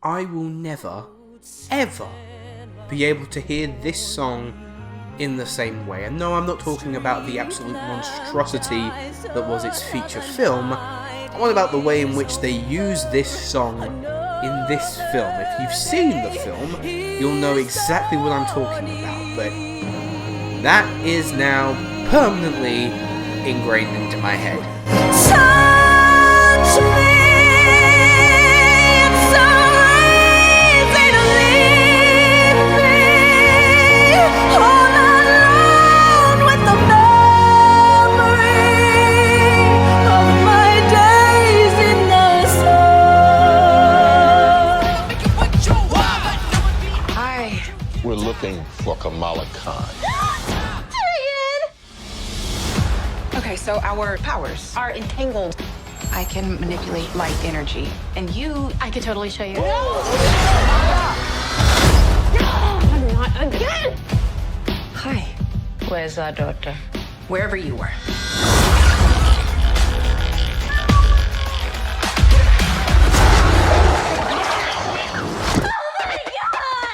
I will never, ever be able to hear this song in the same way. And no, I'm not talking about the absolute monstrosity that was its feature film. I'm on about the way in which they use this song in this film. If you've seen the film, you'll know exactly what I'm talking about, but that is now permanently ingrained into my head. Touch me, it's so easy to leave me all alone with the memory of my days in the sun. Hi. We're looking for Kamala Khan. Okay, so our powers are entangled. I can manipulate light energy. And you... I could totally show you. No! Not again! Hi. Where's our daughter? Wherever you were.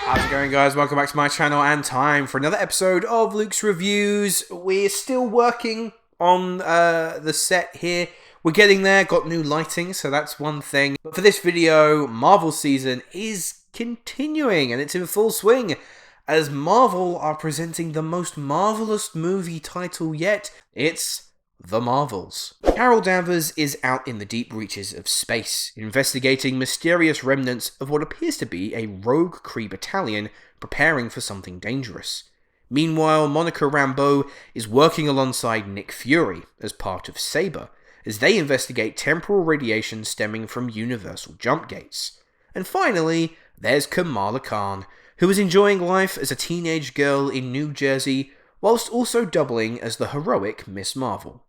How's it going, guys? Welcome back to my channel and time for another episode of Luke's Reviews. We're still working on the set here. We're getting there, got new lighting, so that's one thing. But for this video, Marvel season is continuing and it's in full swing as Marvel are presenting the most marvelous movie title yet. It's The Marvels. Carol Danvers is out in the deep reaches of space, investigating mysterious remnants of what appears to be a rogue Kree battalion preparing for something dangerous. Meanwhile, Monica Rambeau is working alongside Nick Fury as part of Sabre, as they investigate temporal radiation stemming from universal jump gates. And finally, there's Kamala Khan, who is enjoying life as a teenage girl in New Jersey, whilst also doubling as the heroic Miss Marvel.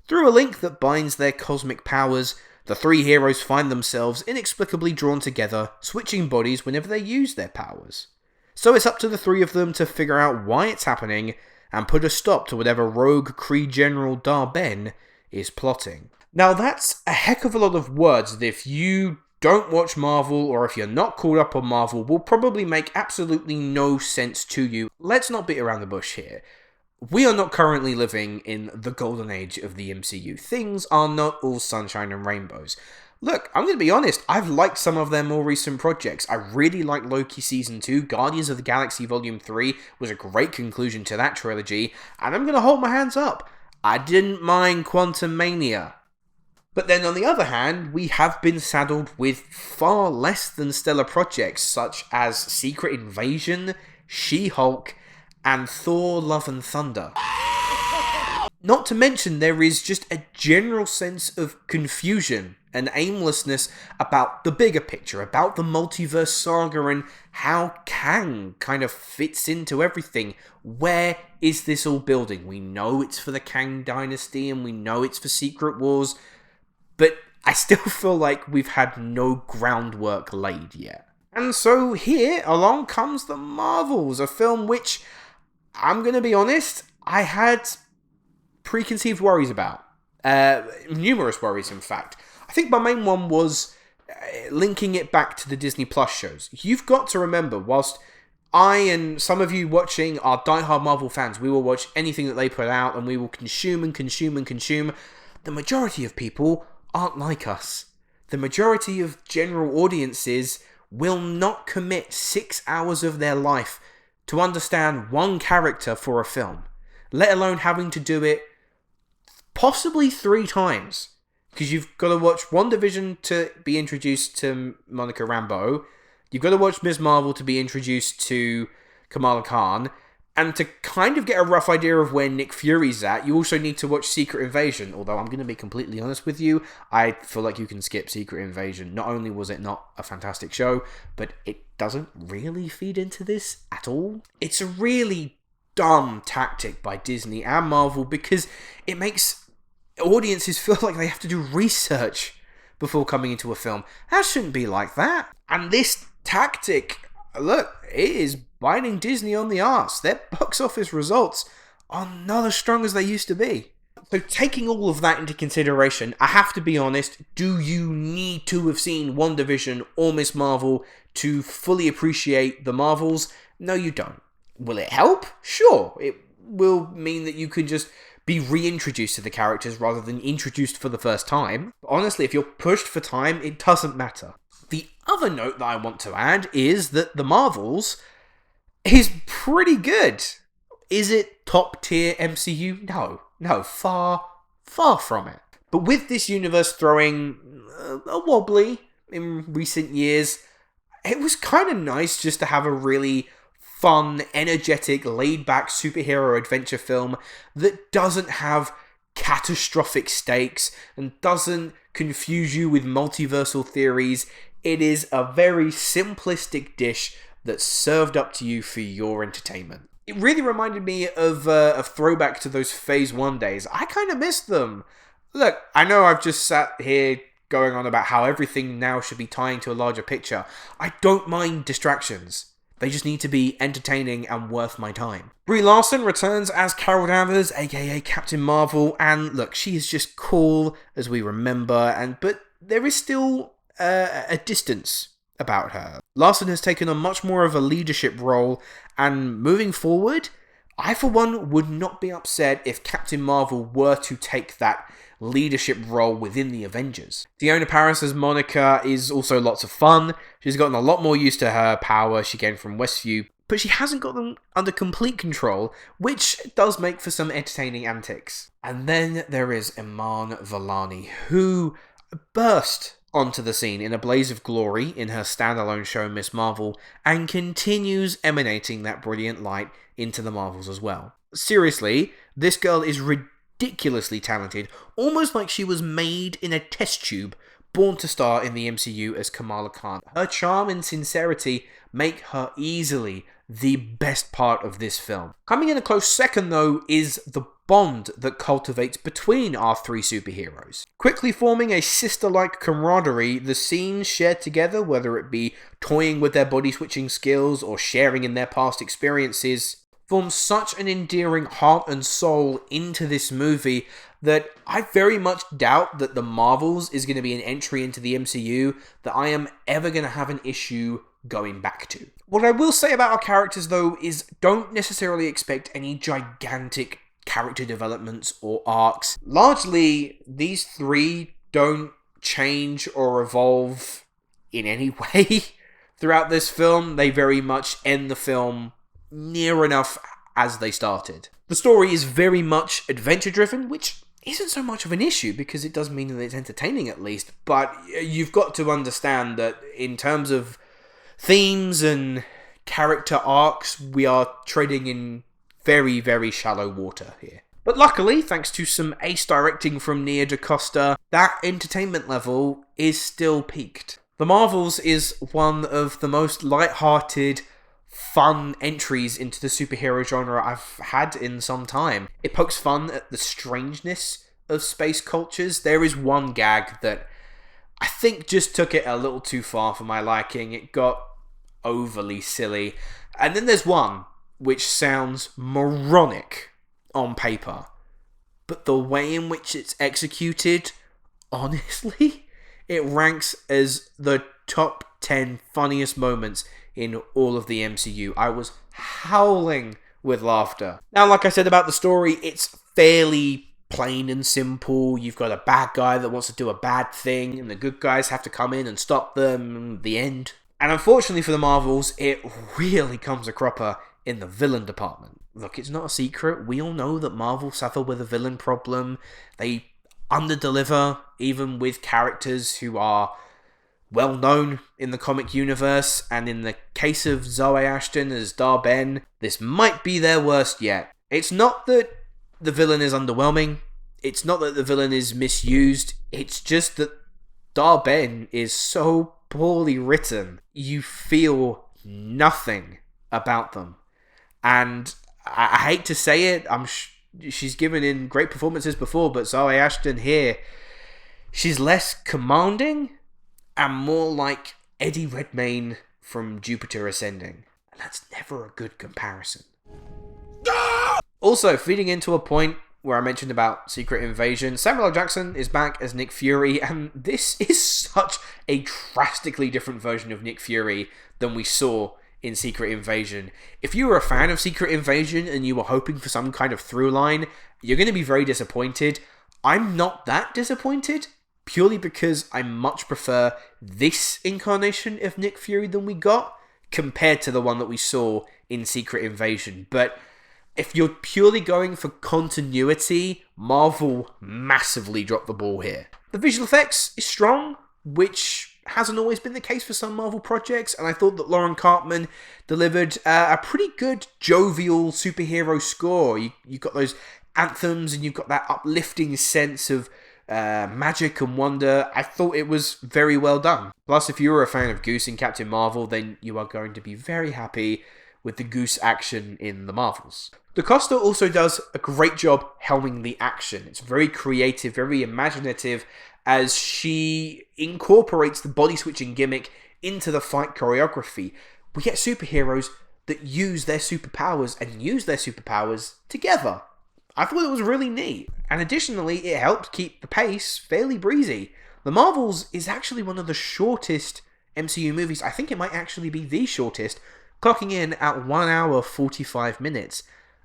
Through a link that binds their cosmic powers, the three heroes find themselves inexplicably drawn together, switching bodies whenever they use their powers. So it's up to the three of them to figure out why it's happening and put a stop to whatever rogue Kree General Dar-Ben is plotting. Now that's a heck of a lot of words that if you don't watch Marvel or if you're not caught up on Marvel will probably make absolutely no sense to you. Let's not beat around the bush here. We are not currently living in the golden age of the MCU. Things are not all sunshine and rainbows. Look, I'm going to be honest, I've liked some of their more recent projects. I really liked Loki Season 2, Guardians of the Galaxy Volume 3 was a great conclusion to that trilogy, and I'm going to hold my hands up. I didn't mind Quantumania. But then on the other hand, we have been saddled with far less than stellar projects such as Secret Invasion, She-Hulk, and Thor Love and Thunder. Not to mention there is just a general sense of confusion and aimlessness about the bigger picture, about the multiverse saga and how Kang kind of fits into everything. Where is this all building? We know it's for the Kang Dynasty and we know it's for Secret Wars, but I still feel like we've had no groundwork laid yet. And so here along comes The Marvels, a film which, I'm going to be honest, I had preconceived worries about. Numerous worries, in fact. I think my main one was linking it back to the Disney Plus shows. You've got to remember, whilst I and some of you watching are diehard Marvel fans, we will watch anything that they put out and we will consume and consume and consume. The majority of people aren't like us. The majority of general audiences will not commit 6 hours of their life to understand one character for a film, let alone having to do it possibly 3 times. Because you've got to watch WandaVision to be introduced to Monica Rambeau, you've got to watch Ms. Marvel to be introduced to Kamala Khan, and to kind of get a rough idea of where Nick Fury's at, you also need to watch Secret Invasion, although I'm going to be completely honest with you, I feel like you can skip Secret Invasion. Not only was it not a fantastic show, but it doesn't really feed into this at all. It's a really dumb tactic by Disney and Marvel because it makes audiences feel like they have to do research before coming into a film. That shouldn't be like that. And this tactic, look, it is biting Disney on the arse. Their box office results are not as strong as they used to be. So taking all of that into consideration, I have to be honest, do you need to have seen WandaVision or Miss Marvel to fully appreciate the Marvels? No, you don't. Will it help? Sure. It will mean that you can just be reintroduced to the characters rather than introduced for the first time. But honestly, if you're pushed for time, it doesn't matter. The other note that I want to add is that the Marvels is pretty good. Is it top tier MCU? No, far from it. But with this universe throwing a wobbly in recent years, it was kind of nice just to have a really fun, energetic, laid-back superhero adventure film that doesn't have catastrophic stakes and doesn't confuse you with multiversal theories. It is a very simplistic dish that's served up to you for your entertainment. It really reminded me of a throwback to those Phase 1 days. I kind of missed them. Look, I know I've just sat here going on about how everything now should be tying to a larger picture. I don't mind distractions. They just need to be entertaining and worth my time. Brie Larson returns as Carol Danvers, aka Captain Marvel, and look, she is just cool as we remember, but there is still a distance about her. Larson has taken on much more of a leadership role, and moving forward, I for one would not be upset if Captain Marvel were to take that leadership role within the Avengers. Teyonah Parris as Monica is also lots of fun. She's gotten a lot more used to her power she gained from Westview, but she hasn't got them under complete control, which does make for some entertaining antics. And then there is Iman Vellani, who burst onto the scene in a blaze of glory in her standalone show Miss Marvel, and continues emanating that brilliant light into the Marvels as well. Seriously, this girl is ridiculously talented, almost like she was made in a test tube, born to star in the MCU as Kamala Khan. Her charm and sincerity make her easily the best part of this film. Coming in a close second, though, is the bond that cultivates between our three superheroes. Quickly forming a sister-like camaraderie, the scenes shared together, whether it be toying with their body-switching skills or sharing in their past experiences, form such an endearing heart and soul into this movie that I very much doubt that the Marvels is going to be an entry into the MCU that I am ever going to have an issue going back to. What I will say about our characters, though, is don't necessarily expect any gigantic character developments or arcs. Largely, these three don't change or evolve in any way throughout this film. They very much end the film near enough as they started. The story is very much adventure-driven, which isn't so much of an issue because it does mean that it's entertaining at least, but you've got to understand that in terms of themes and character arcs, we are treading in very, very shallow water here. But luckily, thanks to some ace directing from Nia DaCosta, that entertainment level is still peaked. The Marvels is one of the most light-hearted, fun entries into the superhero genre I've had in some time. It pokes fun at the strangeness of space cultures. There is one gag that I think just took it a little too far for my liking. It got overly silly. And then there's one which sounds moronic on paper, but the way in which it's executed, honestly, it ranks as the top 10 funniest moments in all of the MCU. I was howling with laughter. Now, like I said about the story, it's fairly plain and simple. You've got a bad guy that wants to do a bad thing, and the good guys have to come in and stop them. The end. And unfortunately for the Marvels, it really comes a cropper in the villain department. Look, it's not a secret. We all know that Marvel suffer with a villain problem. They underdeliver, even with characters who are well known in the comic universe, and in the case of Zawe Ashton as Dar-Ben, this might be their worst yet. It's not that the villain is underwhelming, it's not that the villain is misused, it's just that Dar-Ben is so poorly written, you feel nothing about them. And I hate to say it, she's given in great performances before, but Zawe Ashton here, she's less commanding and more like Eddie Redmayne from Jupiter Ascending. And that's never a good comparison. Also, feeding into a point where I mentioned about Secret Invasion, Samuel L. Jackson is back as Nick Fury, and this is such a drastically different version of Nick Fury than we saw in Secret Invasion. If you were a fan of Secret Invasion and you were hoping for some kind of through line, you're going to be very disappointed. I'm not that disappointed, purely because I much prefer this incarnation of Nick Fury than we got, compared to the one that we saw in Secret Invasion. But if you're purely going for continuity, Marvel massively dropped the ball here. The visual effects is strong, which hasn't always been the case for some Marvel projects, and I thought that Lauren Cartman delivered a pretty good jovial superhero score. You've got those anthems, and you've got that uplifting sense of magic and wonder. I thought it was very well done. Plus, if you were a fan of Goose in Captain Marvel, then you are going to be very happy with the Goose action in the Marvels. DaCosta also does a great job helming the action. It's very creative, very imaginative, as she incorporates the body switching gimmick into the fight choreography. We get superheroes that use their superpowers and use their superpowers together. I thought it was really neat. And additionally, it helped keep the pace fairly breezy. The Marvels is actually one of the shortest MCU movies. I think it might actually be the shortest, clocking in at 1 hour 45 minutes.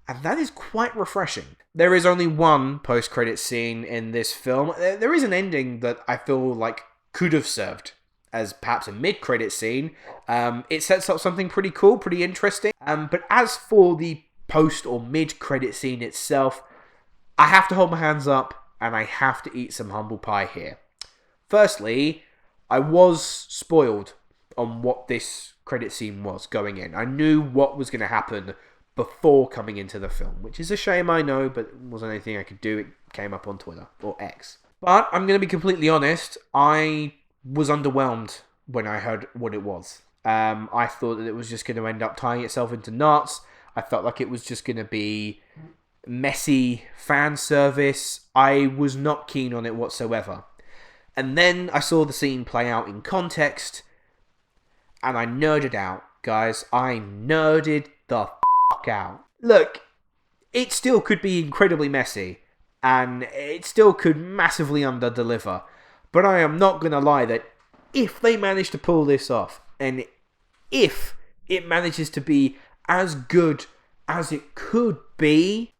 And that is quite refreshing. There is only one post-credit scene in this film. There is an ending that I feel like could have served as perhaps a mid-credit scene. It sets up something pretty cool, pretty interesting. But as for the post or mid-credit scene itself, I have to hold my hands up and I have to eat some humble pie here. Firstly, I was spoiled on what this credit scene was going in. I knew what was going to happen before coming into the film, which is a shame, I know, but it wasn't anything I could do. It came up on Twitter, or X. But I'm going to be completely honest, I was underwhelmed when I heard what it was. I thought that it was just going to end up tying itself into knots. I felt like it was just going to be messy fan service. I was not keen on it whatsoever. And then I saw the scene play out in context, and I nerded out, guys. I nerded the out. Look, it still could be incredibly messy, and it still could massively underdeliver, but I am not going to lie that if they manage to pull this off, and if it manages to be as good as it could be,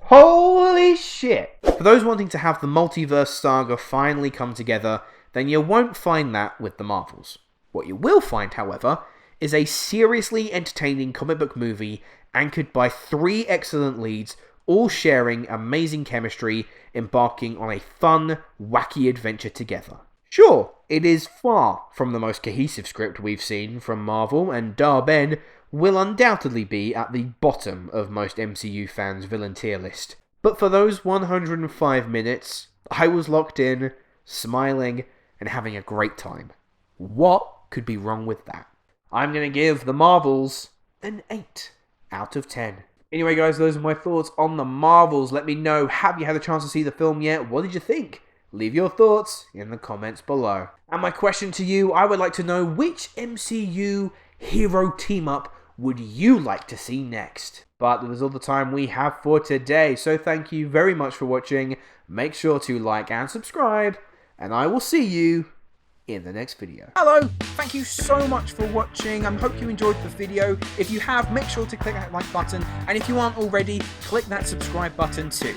holy shit! For those wanting to have the multiverse saga finally come together, then you won't find that with the Marvels. What you will find, however, is a seriously entertaining comic book movie anchored by 3 excellent leads, all sharing amazing chemistry, embarking on a fun, wacky adventure together. Sure, it is far from the most cohesive script we've seen from Marvel, and Dar-Ben will undoubtedly be at the bottom of most MCU fans' villain tier list. But for those 105 minutes, I was locked in, smiling, and having a great time. What could be wrong with that? I'm going to give the Marvels an 8 out of 10. Anyway, guys, those are my thoughts on the Marvels. Let me know, have you had a chance to see the film yet? What did you think? Leave your thoughts in the comments below. And my question to you, I would like to know, which MCU hero team-up would you like to see next? But that is all the time we have for today, so thank you very much for watching. Make sure to like and subscribe, and I will see you in the next video. Hello, thank you so much for watching. I hope you enjoyed the video. If you have, make sure to click that like button, and if you aren't already, click that subscribe button too.